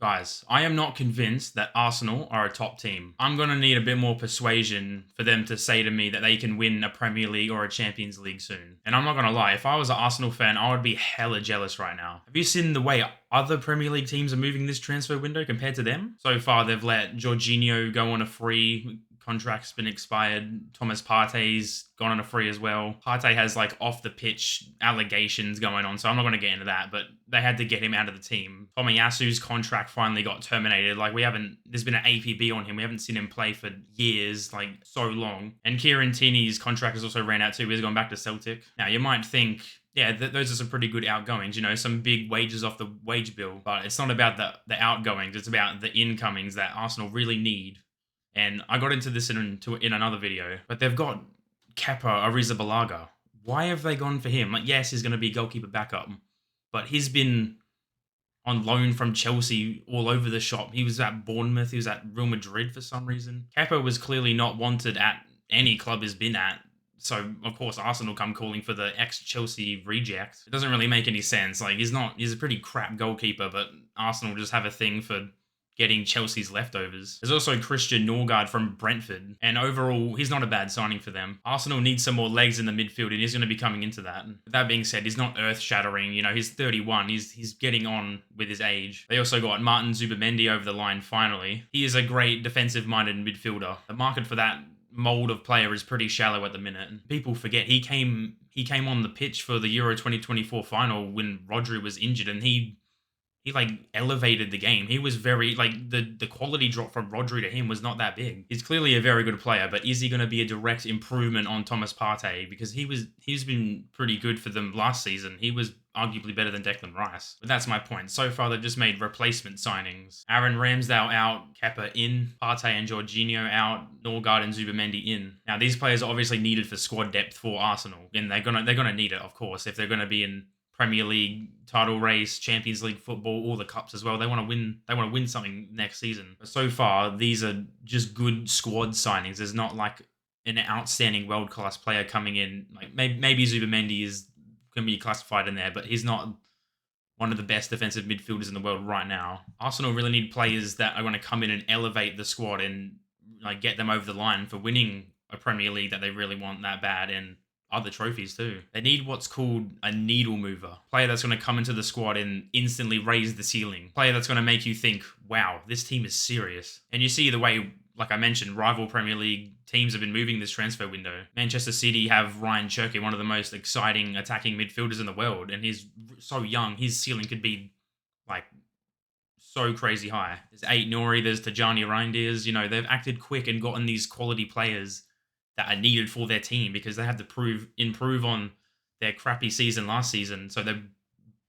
Guys, I am not convinced that Arsenal are a top team. I'm going to need a bit more persuasion for them to say to me that they can win a Premier League or a Champions League soon. And I'm not going to lie, if I was an Arsenal fan, I would be hella jealous right now. Have you seen the way other Premier League teams are moving this transfer window compared to them? So far, they've let Jorginho go on a free. Contract's been expired. Thomas Partey's gone on a free as well. Partey has like off the pitch allegations going on, so I'm not going to get into that, but they had to get him out of the team. Tomiyasu's contract finally got terminated. Like, there's been an APB on him. We haven't seen him play for years, like so long. And Kieran Tierney's contract has also ran out too. He's gone back to Celtic. Now, you might think, yeah, those are some pretty good outgoings, some big wages off the wage bill, but it's not about the outgoings. It's about the incomings that Arsenal really need. And I got into this in another video, but they've got Kepa Arrizabalaga. Why have they gone for him? Like, yes, he's going to be goalkeeper backup, but he's been on loan from Chelsea all over the shop. He was at Bournemouth. He was at Real Madrid for some reason. Kepa was clearly not wanted at any club he's been at. So, of course, Arsenal come calling for the ex-Chelsea reject. It doesn't really make any sense. Like, he's a pretty crap goalkeeper, but Arsenal just have a thing for getting Chelsea's leftovers. There's also Christian Norgard from Brentford, and overall, he's not a bad signing for them. Arsenal needs some more legs in the midfield, and he's going to be coming into that. But that being said, he's not earth-shattering. He's 31. He's getting on with his age. They also got Martin Zubamendi over the line finally. He is a great defensive-minded midfielder. The market for that mold of player is pretty shallow at the minute. People forget he came on the pitch for the Euro 2024 final when Rodri was injured, and he like elevated the game. He was very like the quality drop from Rodri to him was not that big. He's clearly a very good player, but is he going to be a direct improvement on Thomas Partey? Because he's been pretty good for them last season. He was arguably better than Declan Rice. But that's my point. So far, they've just made replacement signings. Aaron Ramsdale out, Kepa in, Partey and Jorginho out, Norgard and Zubamendi in. Now, these players are obviously needed for squad depth for Arsenal, and they're gonna need it, of course, if they're gonna be in Premier League title race, Champions League football, all the cups as well. They want to win. They want to win something next season. But so far, these are just good squad signings. There's not like an outstanding world class player coming in. Like maybe Zubamendi can be classified in there, but he's not one of the best defensive midfielders in the world right now. Arsenal really need players that are going to come in and elevate the squad and like get them over the line for winning a Premier League that they really want that bad, and other trophies too. They need what's called a needle mover. Player that's going to come into the squad and instantly raise the ceiling. Player that's going to make you think, wow, this team is serious. And you see the way, like I mentioned, rival Premier League teams have been moving this transfer window. Manchester City have Ryan Cherki, one of the most exciting attacking midfielders in the world, and he's so young. His ceiling could be like so crazy high. There's Ait-Nouri, there's Tajani Reinders. They've acted quick and gotten these quality players that are needed for their team because they had to improve on their crappy season last season. So they're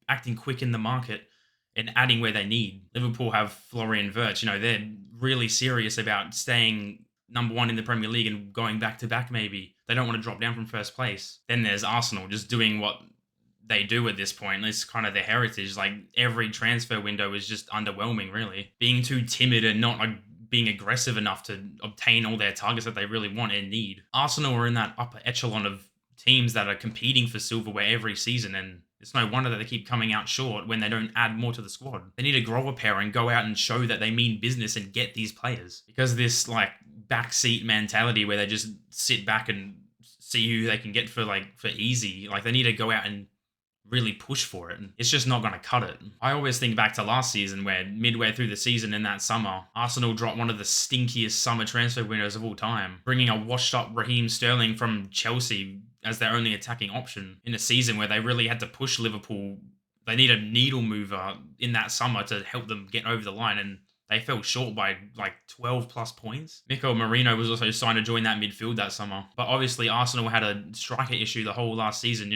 acting quick in the market and adding where they need. Liverpool have Florian Wirtz. They're really serious about staying number one in the Premier League and going back to back maybe. They don't want to drop down from first place. Then there's Arsenal just doing what they do at this point. It's kind of their heritage. Like every transfer window is just underwhelming, really. Being too timid and not being aggressive enough to obtain all their targets that they really want and need. Arsenal are in that upper echelon of teams that are competing for silverware every season, and it's no wonder that they keep coming out short when they don't add more to the squad. They need to grow a pair and go out and show that they mean business and get these players. Because this backseat mentality where they just sit back and see who they can get for easy, they need to go out and really push for it. It's just not going to cut it. I always think back to last season where midway through the season in that summer, Arsenal dropped one of the stinkiest summer transfer windows of all time, bringing a washed up Raheem Sterling from Chelsea as their only attacking option in a season where they really had to push Liverpool. They need a needle mover in that summer to help them get over the line, and they fell short by 12 plus points. Mikel Merino was also signed to join that midfield that summer. But obviously Arsenal had a striker issue the whole last season.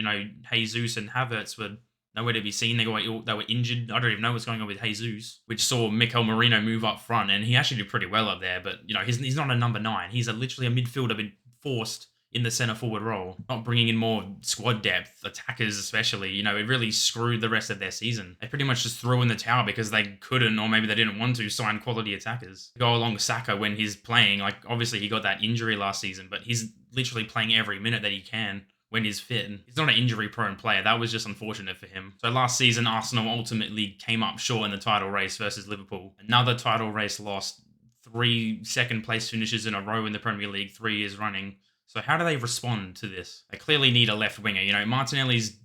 Jesus and Havertz were nowhere to be seen. They were injured. I don't even know what's going on with Jesus, which saw Mikel Merino move up front, and he actually did pretty well up there. But, he's not a number 9. He's literally a midfielder been forced in the centre forward role, not bringing in more squad depth, attackers especially. It really screwed the rest of their season. They pretty much just threw in the towel because they couldn't, or maybe they didn't want to, sign quality attackers. Go along Saka when he's playing. Obviously he got that injury last season, but he's literally playing every minute that he can when he's fit. And he's not an injury-prone player. That was just unfortunate for him. So last season, Arsenal ultimately came up short in the title race versus Liverpool. Another title race lost. 3 second-place finishes in a row in the Premier League, 3 years running. So how do they respond to this? They clearly need a left winger. You know, Martinelli's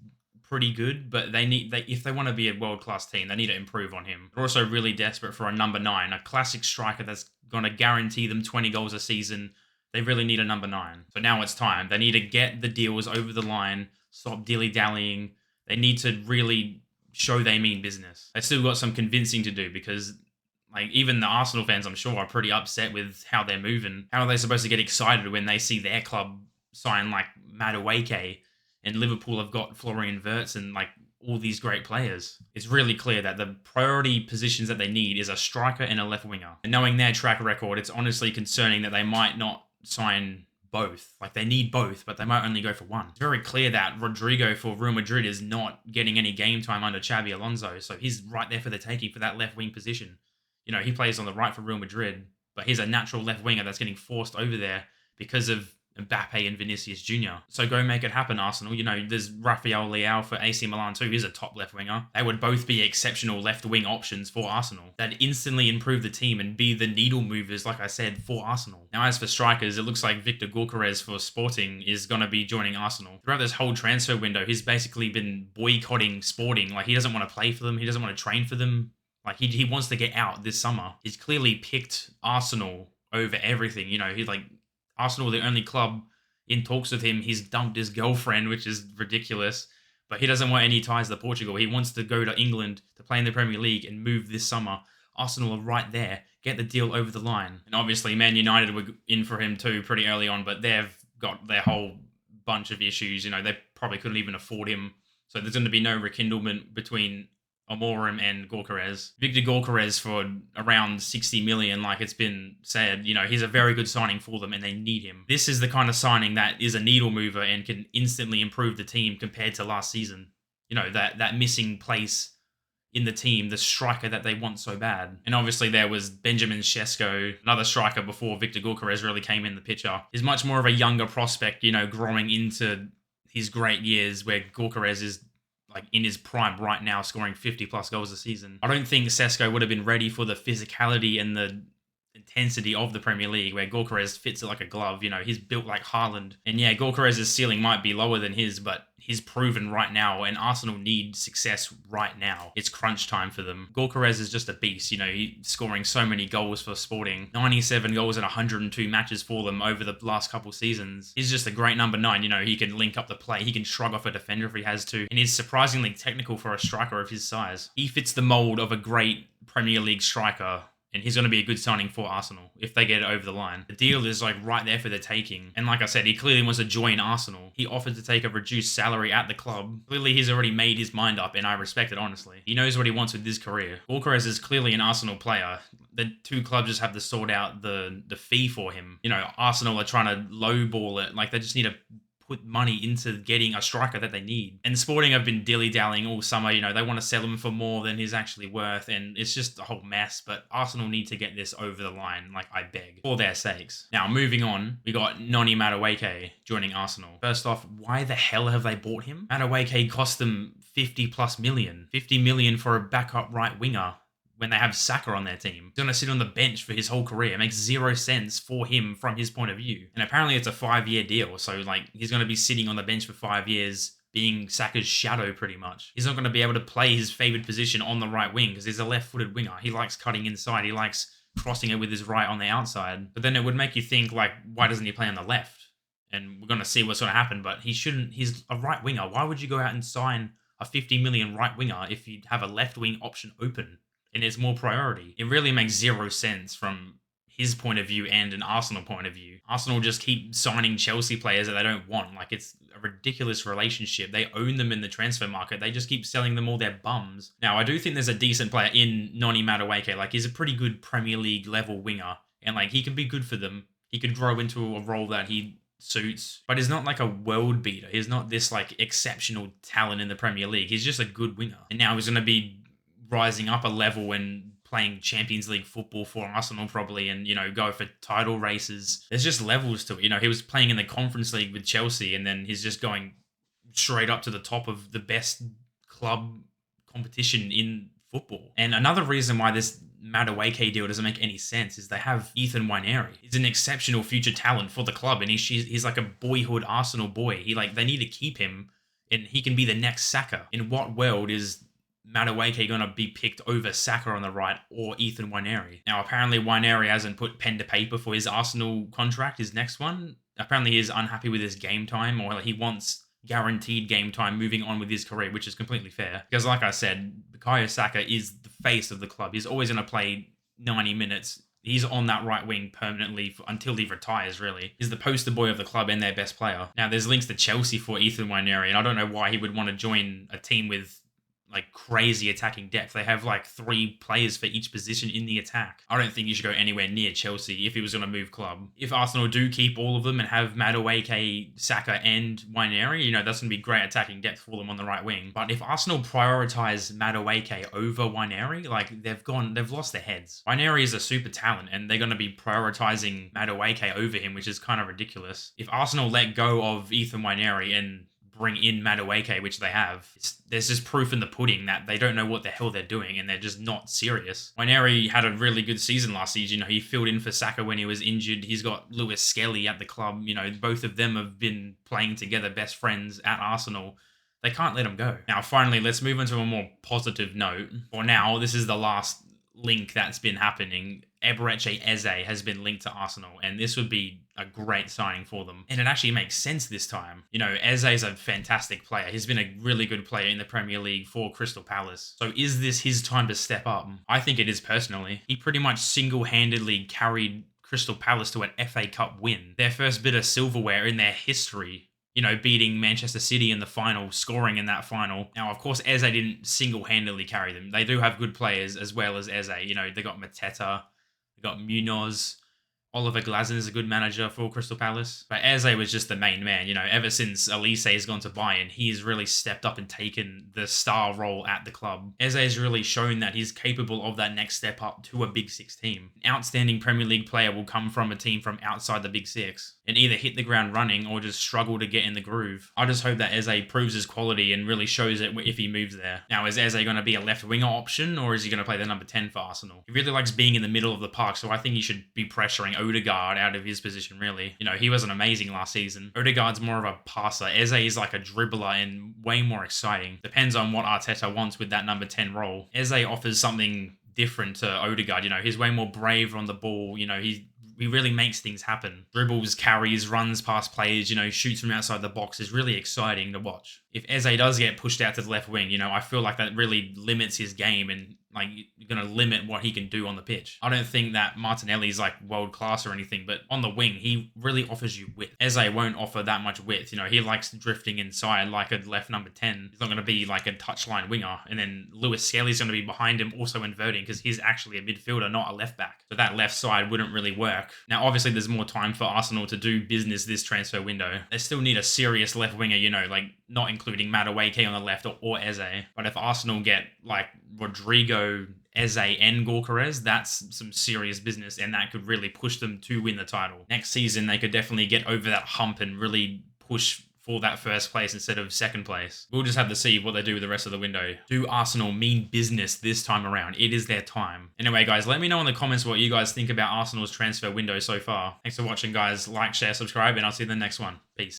pretty good, but if they want to be a world-class team, they need to improve on him. They're also really desperate for a number 9, a classic striker that's going to guarantee them 20 goals a season. They really need a number 9. So now it's time. They need to get the deals over the line, stop dilly-dallying. They need to really show they mean business. They still got some convincing to do because, like, even the Arsenal fans, I'm sure, are pretty upset with how they're moving. How are they supposed to get excited when they see their club sign, like, Madueke, and Liverpool have got Florian Wirtz and, like, all these great players? It's really clear that the priority positions that they need is a striker and a left winger. And knowing their track record, it's honestly concerning that they might not sign both. Like, they need both, but they might only go for one. It's very clear that Rodrigo for Real Madrid is not getting any game time under Xabi Alonso, so he's right there for the taking for that left wing position. You know, he plays on the right for Real Madrid, but he's a natural left winger that's getting forced over there because of Mbappe and Vinicius Jr. So go make it happen, Arsenal. You know, there's Rafael Leao for AC Milan too. He's a top left winger. They would both be exceptional left wing options for Arsenal. That'd instantly improve the team and be the needle movers, like I said, for Arsenal. Now, as for strikers, it looks like Victor Gyökeres for Sporting is going to be joining Arsenal. Throughout this whole transfer window, he's basically been boycotting Sporting. Like, he doesn't want to play for them. He doesn't want to train for them. Like, he wants to get out this summer. He's clearly picked Arsenal over everything. You know, he's like, Arsenal are the only club in talks with him. He's dumped his girlfriend, which is ridiculous. But he doesn't want any ties to Portugal. He wants to go to England to play in the Premier League and move this summer. Arsenal are right there. Get the deal over the line. And obviously, Man United were in for him too pretty early on, but they've got their whole bunch of issues. You know, they probably couldn't even afford him. So there's going to be no rekindlement between Amorim and Gyökeres. Victor Gyökeres for around 60 million, like it's been said, you know, he's a very good signing for them and they need him. This is the kind of signing that is a needle mover and can instantly improve the team compared to last season. You know, that missing place in the team, the striker that they want so bad. And obviously there was Benjamin Sesko, another striker before Victor Gyökeres really came in the picture. He's much more of a younger prospect, you know, growing into his great years, where Gyökeres is like in his prime right now, scoring 50 plus goals a season. I don't think Sesko would have been ready for the physicality and the intensity of the Premier League, where Gyökeres fits it like a glove. You know, he's built like Haaland. And yeah, Gyökeres' ceiling might be lower than his, but he's proven right now, and Arsenal need success right now. It's crunch time for them. Gyökeres is just a beast. You know, he's scoring so many goals for Sporting. 97 goals in 102 matches for them over the last couple seasons. He's just a great number 9. You know, he can link up the play. He can shrug off a defender if he has to. And he's surprisingly technical for a striker of his size. He fits the mold of a great Premier League striker, and he's going to be a good signing for Arsenal if they get it over the line. The deal is like right there for the taking. And like I said, he clearly wants to join Arsenal. He offered to take a reduced salary at the club. Clearly, he's already made his mind up, and I respect it, honestly. He knows what he wants with his career. Gyökeres is clearly an Arsenal player. The two clubs just have to sort out the fee for him. You know, Arsenal are trying to lowball it. Like, they just need to put money into getting a striker that they need. And Sporting have been dilly-dallying all summer. You know, they want to sell him for more than he's actually worth, and it's just a whole mess. But Arsenal need to get this over the line, like I beg, for their sakes. Now, moving on, we got Noni Madueke joining Arsenal. First off, why the hell have they bought him? Madueke cost them 50 plus million. 50 million for a backup right winger when they have Saka on their team. He's going to sit on the bench for his whole career. It makes zero sense for him from his point of view. And apparently it's a 5-year deal. So, like, he's going to be sitting on the bench for 5 years, being Saka's shadow pretty much. He's not going to be able to play his favored position on the right wing because he's a left-footed winger. He likes cutting inside. He likes crossing it with his right on the outside. But then it would make you think, like, why doesn't he play on the left? And we're going to see what's going to happen. But he shouldn't. He's a right winger. Why would you go out and sign a 50 million right winger if you have a left wing option open and it's more priority? It really makes zero sense from his point of view and an Arsenal point of view. Arsenal just keep signing Chelsea players that they don't want. Like, it's a ridiculous relationship. They own them in the transfer market. They just keep selling them all their bums. Now, I do think there's a decent player in Noni Madueke. Like, he's a pretty good Premier League level winger, and like, he can be good for them. He could grow into a role that he suits, but he's not like a world beater. He's not this like exceptional talent in the Premier League. He's just a good winger. And now he's going to be rising up a level and playing Champions League football for Arsenal probably and, go for title races. There's just levels to it. He was playing in the Conference League with Chelsea and then he's just going straight up to the top of the best club competition in football. And another reason why this Madueke deal doesn't make any sense is they have Ethan Nwaneri. He's an exceptional future talent for the club and he's like a boyhood Arsenal boy. They need to keep him and he can be the next Saka. In what world is Madueke going to be picked over Saka on the right or Ethan Nwaneri? Now, apparently Nwaneri hasn't put pen to paper for his Arsenal contract, his next one. Apparently he's unhappy with his game time, or he wants guaranteed game time moving on with his career, which is completely fair. Because like I said, Bukayo Saka is the face of the club. He's always going to play 90 minutes. He's on that right wing permanently until he retires, really. He's the poster boy of the club and their best player. Now, there's links to Chelsea for Ethan Nwaneri, and I don't know why he would want to join a team with crazy attacking depth. They have 3 players for each position in the attack. I don't think you should go anywhere near Chelsea if he was going to move club. If Arsenal do keep all of them and have Madueke, Saka and Nwaneri, that's going to be great attacking depth for them on the right wing. But if Arsenal prioritize Madueke over Nwaneri, they've lost their heads. Nwaneri is a super talent and they're going to be prioritizing Madueke over him, which is kind of ridiculous. If Arsenal let go of Ethan Nwaneri and bring in Madueke, which they have, there's just proof in the pudding that they don't know what the hell they're doing and they're just not serious. Nwaneri had a really good season last season. He filled in for Saka when he was injured. He's got Lewis Skelly at the club. Both of them have been playing together, best friends at Arsenal. They can't let him go. Now, finally, let's move on to a more positive note. For now, this is the last link that's been happening. Eberechi Eze has been linked to Arsenal, and this would be a great signing for them. And it actually makes sense this time. Eze is a fantastic player. He's been a really good player in the Premier League for Crystal Palace. So is this his time to step up? I think it is personally. He pretty much single-handedly carried Crystal Palace to an FA Cup win. Their first bit of silverware in their history. Beating Manchester City in the final, scoring in that final. Now, of course, Eze didn't single-handedly carry them. They do have good players as well as Eze. They got Mateta, they got Munoz. Oliver Glasner is a good manager for Crystal Palace. But Eze was just the main man. Ever since Elise has gone to Bayern, he's really stepped up and taken the star role at the club. Eze has really shown that he's capable of that next step up to a Big Six team. An outstanding Premier League player will come from a team from outside the Big Six and either hit the ground running or just struggle to get in the groove. I just hope that Eze proves his quality and really shows it if he moves there. Now, is Eze going to be a left winger option or is he going to play the number 10 for Arsenal? He really likes being in the middle of the park, so I think he should be pressuring Odegaard out of his position, really. He wasn't amazing last season. Odegaard's more of a passer. Eze is like a dribbler and way more exciting. Depends on what Arteta wants with that number 10 role. Eze offers something different to Odegaard. He's way more brave on the ball. He really makes things happen. Dribbles, carries, runs past players, shoots from outside the box is really exciting to watch. If Eze does get pushed out to the left wing, I feel like that really limits his game and you're going to limit what he can do on the pitch. I don't think that Martinelli's world class or anything, but on the wing, he really offers you width. Eze won't offer that much width. He likes drifting inside like a left number 10. He's not going to be like a touchline winger. And then Lewis Skelly's going to be behind him also inverting because he's actually a midfielder, not a left back. So that left side wouldn't really work. Now, obviously, there's more time for Arsenal to do business this transfer window. They still need a serious left winger, not including Madueke on the left or Eze. But if Arsenal get Rodrigo, Eze and Gyökeres, that's some serious business and that could really push them to win the title. Next season, they could definitely get over that hump and really push for that first place instead of second place. We'll just have to see what they do with the rest of the window. Do Arsenal mean business this time around? It is their time. Anyway, guys, let me know in the comments what you guys think about Arsenal's transfer window so far. Thanks for watching, guys. Like, share, subscribe, and I'll see you in the next one. Peace.